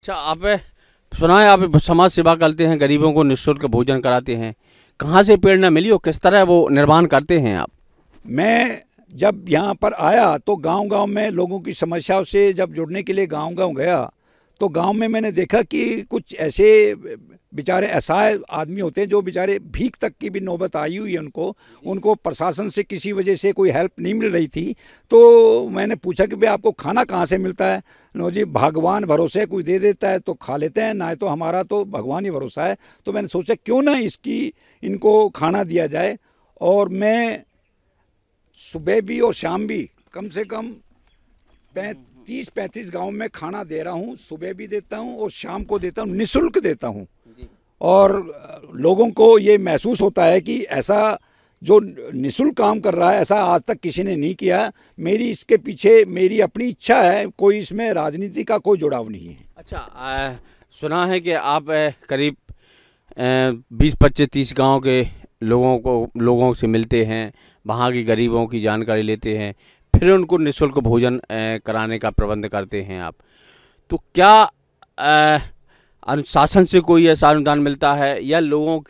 अच्छा, आप सुना है आप समाज सेवा करते हैं, गरीबों को निःशुल्क भोजन कराते हैं। कहाँ से प्रेरणा मिली और किस तरह वो निर्माण करते हैं आप? मैं जब यहाँ पर आया तो गांव-गांव में लोगों की समस्याओं से जब जुड़ने के लिए गांव-गांव गया, तो गांव में मैंने देखा कि कुछ ऐसे बेचारे असहाय आदमी होते हैं जो बेचारे भीख तक की भी नौबत आई हुई है उनको, उनको प्रशासन से किसी वजह से कोई हेल्प नहीं मिल रही थी। तो मैंने पूछा कि भाई आपको खाना कहाँ से मिलता है? नो जी, भगवान भरोसे कोई दे देता है तो खा लेते हैं, ना तो हमारा तो भगवान ही भरोसा है। तो मैंने सोचा क्यों ना इनको खाना दिया जाए, और मैं सुबह भी और शाम भी कम से कम 30-35 गांव में खाना दे रहा हूं। सुबह भी देता हूं और शाम को देता हूं, निःशुल्क देता हूं। और लोगों को ये महसूस होता है कि ऐसा जो निःशुल्क काम कर रहा है ऐसा आज तक किसी ने नहीं किया। मेरी इसके पीछे मेरी अपनी इच्छा है, कोई इसमें राजनीति का कोई जुड़ाव नहीं है। अच्छा, सुना है कि आप करीब 20-25-30 गांव के लोगों से मिलते हैं, वहाँ की गरीबों की जानकारी लेते हैं, फिर उनको निःशुल्क भोजन कराने का प्रबंध करते हैं आप। तो क्या अनुशासन से कोई ऐसा अनुदान मिलता है, या लोगों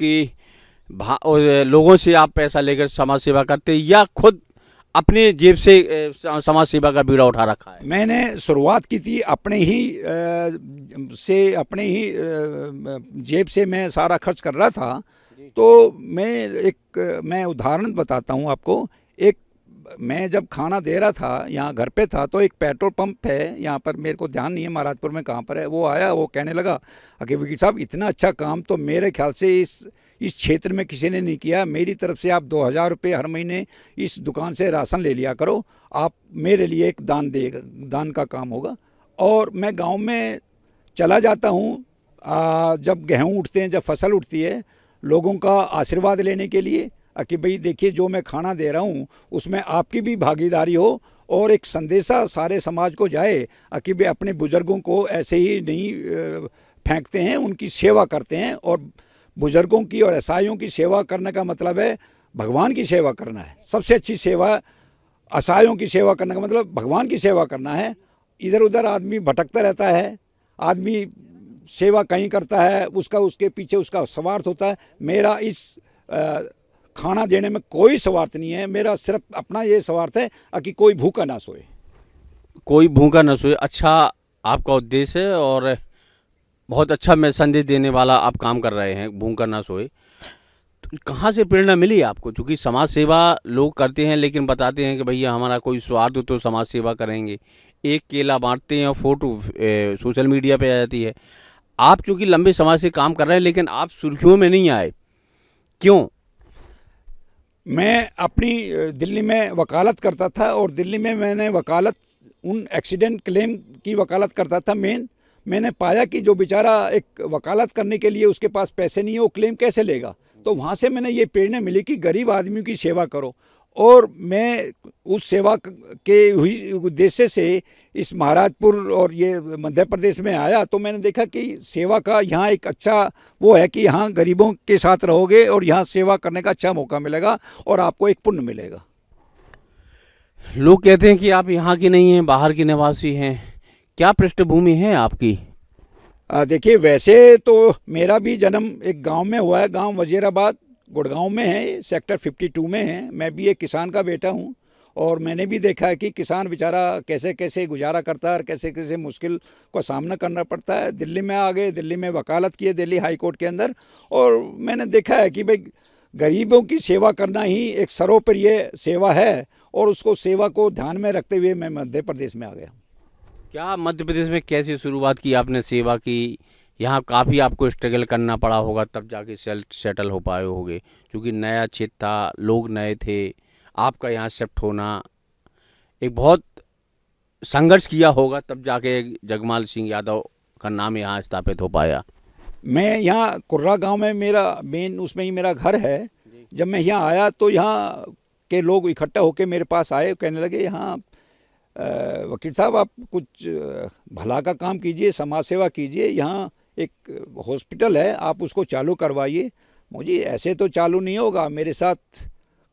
से आप पैसा लेकर समाज सेवा करते हैं, या खुद अपने जेब से समाज सेवा का बीड़ा उठा रखा है? मैंने शुरुआत की थी अपने ही जेब से मैं सारा खर्च कर रहा था। तो मैं उदाहरण बताता हूँ आपको। मैं जब खाना दे रहा था, यहाँ घर पे था, तो एक पेट्रोल पंप है यहाँ पर, मेरे को ध्यान नहीं है महाराजपुर में कहाँ पर है। वो आया, वो कहने लगा कि वकील साहब इतना अच्छा काम तो मेरे ख्याल से इस क्षेत्र में किसी ने नहीं किया। मेरी तरफ से आप 2000 रुपये हर महीने इस दुकान से राशन ले लिया करो, आप मेरे लिए एक दान का काम होगा। और मैं गाँव में चला जाता हूँ, जब गेहूँ उठते हैं, जब फसल उठती है, लोगों का आशीर्वाद लेने के लिए कि भाई देखिए जो मैं खाना दे रहा हूँ उसमें आपकी भी भागीदारी हो, और एक संदेशा सारे समाज को जाए कि भाई अपने बुजुर्गों को ऐसे ही नहीं फेंकते हैं, उनकी सेवा करते हैं। और बुजुर्गों की और असहायों की सेवा करने का मतलब है भगवान की सेवा करना है। सबसे अच्छी सेवा असहायों की सेवा करने का मतलब भगवान की सेवा करना है। इधर उधर आदमी भटकता रहता है, आदमी सेवा कहीं करता है, उसके पीछे उसका स्वार्थ होता है। मेरा इस खाना देने में कोई स्वार्थ नहीं है, मेरा सिर्फ अपना ये स्वार्थ है कि कोई भूखा ना सोए। कोई भूखा न सोए, अच्छा आपका उद्देश्य है, और बहुत अच्छा मैं संदेश देने वाला आप काम कर रहे हैं, भूखा ना सोए। तो कहाँ से प्रेरणा मिली आपको? क्योंकि समाज सेवा लोग करते हैं, लेकिन बताते हैं कि भैया हमारा कोई स्वार्थ हो तो समाज सेवा करेंगे, एक केला बांटते हैं और फोटो सोशल मीडिया पे आ जाती है। आप चूँकि लंबे समय से काम कर रहे हैं, लेकिन आप सुर्खियों में नहीं आए, क्यों? मैं अपनी दिल्ली में वकालत करता था, और दिल्ली में मैंने उन एक्सीडेंट क्लेम की वकालत करता था। मैंने पाया कि जो बेचारा एक वकालत करने के लिए उसके पास पैसे नहीं है, वो क्लेम कैसे लेगा। तो वहाँ से मैंने ये प्रेरणा मिली कि गरीब आदमियों की सेवा करो, और मैं उस सेवा के हुई उद्देश्य से इस महाराजपुर और ये मध्य प्रदेश में आया। तो मैंने देखा कि सेवा का यहाँ एक अच्छा वो है कि यहाँ गरीबों के साथ रहोगे और यहाँ सेवा करने का अच्छा मौका मिलेगा और आपको एक पुण्य मिलेगा। लोग कहते हैं कि आप यहाँ की नहीं हैं, बाहर की निवासी हैं, क्या पृष्ठभूमि है आपकी? देखिए, वैसे तो मेरा भी जन्म एक गांव में हुआ है, गांव वजीराबाद गुड़गांव में है, सेक्टर 52 में है। मैं भी एक किसान का बेटा हूं, और मैंने भी देखा है कि किसान बेचारा कैसे कैसे गुजारा करता है और कैसे कैसे मुश्किल का सामना करना पड़ता है। दिल्ली में आ गए, दिल्ली में वकालत की है, दिल्ली हाई कोर्ट के अंदर, और मैंने देखा है कि भाई गरीबों की सेवा करना ही एक सर्वोपरि सेवा है, और उसको सेवा को ध्यान में रखते हुए मैं मध्य प्रदेश में आ गया। क्या मध्य प्रदेश में कैसे शुरुआत की आपने सेवा की? यहाँ काफ़ी आपको स्ट्रगल करना पड़ा होगा, तब जाके सेटल हो पाए होगे, क्योंकि नया क्षेत्र था, लोग नए थे, आपका यहाँ शिफ्ट होना, एक बहुत संघर्ष किया होगा, तब जाके जगमाल सिंह यादव का नाम यहाँ स्थापित हो पाया। मैं यहाँ कुर्रा गांव में मेरा मेन उसमें ही मेरा घर है। जब मैं यहाँ आया तो यहाँ के लोग इकट्ठा होकर मेरे पास आए, कहने लगे यहाँ वकील साहब आप कुछ भला का काम कीजिए, समाज सेवा कीजिए, यहाँ एक हॉस्पिटल है आप उसको चालू करवाइए। मुझे ऐसे तो चालू नहीं होगा, मेरे साथ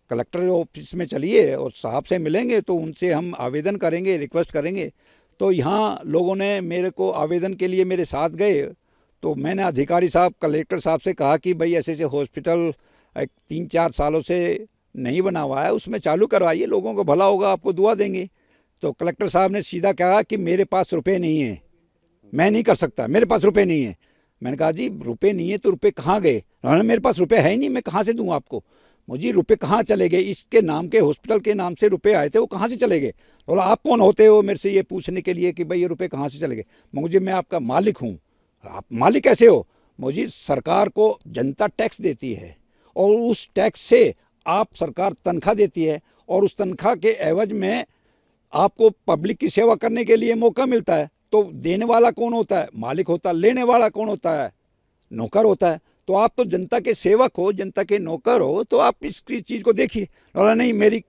कलेक्टर ऑफिस में चलिए और साहब से मिलेंगे, तो उनसे हम आवेदन करेंगे, रिक्वेस्ट करेंगे। तो यहाँ लोगों ने मेरे को आवेदन के लिए मेरे साथ गए, तो मैंने अधिकारी साहब कलेक्टर साहब से कहा कि भाई ऐसे ऐसे हॉस्पिटल 3-4 सालों से नहीं बना हुआ है, उसमें चालू करवाइए, लोगों को भला होगा, आपको दुआ देंगे। तो कलेक्टर साहब ने सीधा कहा कि मेरे पास रुपए नहीं है, मैं नहीं कर सकता, मेरे पास रुपए नहीं है। मैंने कहा जी रुपए नहीं है तो रुपए कहाँ गए? उन्होंने मेरे पास रुपए है ही नहीं, मैं कहाँ से दूँ आपको? मुझे रुपए कहाँ चले गए? इसके नाम के हॉस्पिटल के नाम से रुपए आए थे, वो कहाँ से चले गए? बोला आप कौन होते हो मेरे से ये पूछने के लिए कि भाई ये रुपए कहाँ से चले गए? मुझे, मैं आपका मालिक हूँ। आप मालिक कैसे हो? मुझे सरकार को जनता टैक्स देती है और उस टैक्स से आप सरकार तनख्वाह देती है और उस तनख्वाह के एवज में आपको पब्लिक की सेवा करने के लिए मौका मिलता है। तो देने वाला कौन होता है? मालिक होता है। लेने वाला कौन होता है? नौकर होता है। तो आप तो जनता के सेवक हो, जनता के नौकर हो, तो आप इसकी चीज़ को देखिए। बोला नहीं, मेरी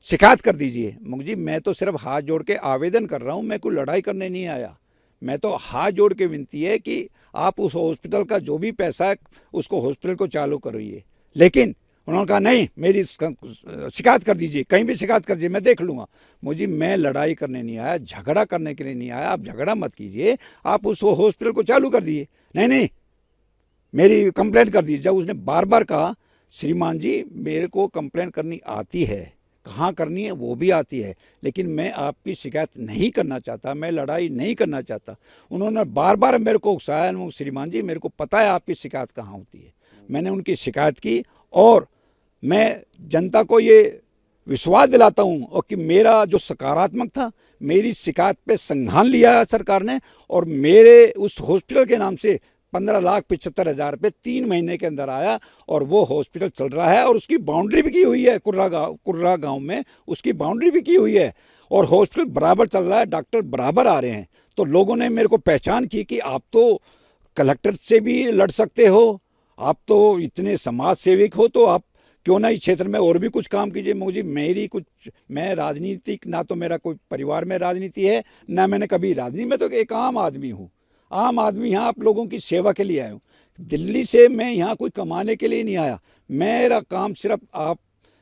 शिकायत कर दीजिए। मुझे, मैं तो सिर्फ हाथ जोड़ के आवेदन कर रहा हूँ, मैं कोई लड़ाई करने नहीं आया। मैं तो हाथ जोड़ के विनती है कि आप उस हॉस्पिटल का जो भी पैसा है उसको हॉस्पिटल को चालू करिए। लेकिन उन्होंने कहा नहीं, मेरी शिकायत कर दीजिए, कहीं भी शिकायत कर दीजिए, मैं देख लूँगा। मुझे, मैं लड़ाई करने नहीं आया, झगड़ा करने के लिए नहीं आया। आप झगड़ा मत कीजिए, आप उस हॉस्पिटल को चालू कर दीजिए। नहीं नहीं, मेरी कंप्लेंट कर दीजिए। जब उसने बार बार कहा श्रीमान जी मेरे को कंप्लेंट करनी आती है, कहाँ करनी है वो भी आती है, लेकिन मैं आपकी शिकायत नहीं करना चाहता, मैं लड़ाई नहीं करना चाहता। उन्होंने बार बार मेरे को उकसाया, श्रीमान जी मेरे को पता है आपकी शिकायत कहाँ होती है। मैंने उनकी शिकायत की और मैं जनता को ये विश्वास दिलाता हूँ और कि मेरा जो सकारात्मक था, मेरी शिकायत पे संज्ञान लिया है सरकार ने और मेरे उस हॉस्पिटल के नाम से 15,75,000 रुपये 3 महीने के अंदर आया और वो हॉस्पिटल चल रहा है और उसकी बाउंड्री भी की हुई है। कुर्रा गांव में उसकी बाउंड्री भी की हुई है और हॉस्पिटल बराबर चल रहा है, डॉक्टर बराबर आ रहे हैं। तो लोगों ने मेरे को पहचान की कि आप तो कलेक्टर से भी लड़ सकते हो, आप तो इतने समाज सेविक हो, तो आप क्यों ना इस क्षेत्र में और भी कुछ काम कीजिए। मुझे, मेरी कुछ, मैं राजनीतिक, ना तो मेरा कोई परिवार में राजनीति है, ना मैंने कभी राजनीति में, तो एक आम आदमी हूँ। आम आदमी यहाँ आप लोगों की सेवा के लिए आया हूँ। दिल्ली से मैं यहाँ कोई कमाने के लिए नहीं आया। मेरा काम सिर्फ आप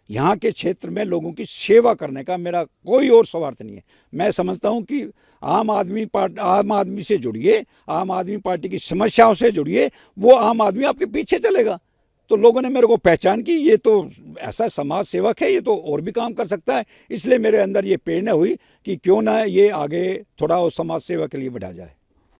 यहाँ के क्षेत्र में लोगों की सेवा करने का, मेरा कोई और स्वार्थ नहीं है। मैं समझता हूँ कि आम आदमी से जुड़िए, आम आदमी पार्टी की समस्याओं से जुड़िए, वो आम आदमी आपके पीछे चलेगा। तो लोगों ने मेरे को पहचान की, ये तो ऐसा समाज सेवक है, ये तो और भी काम कर सकता है। इसलिए मेरे अंदर ये प्रेरणा हुई कि क्यों ना ये आगे थोड़ा और समाज सेवा के लिए बढ़ा जाए।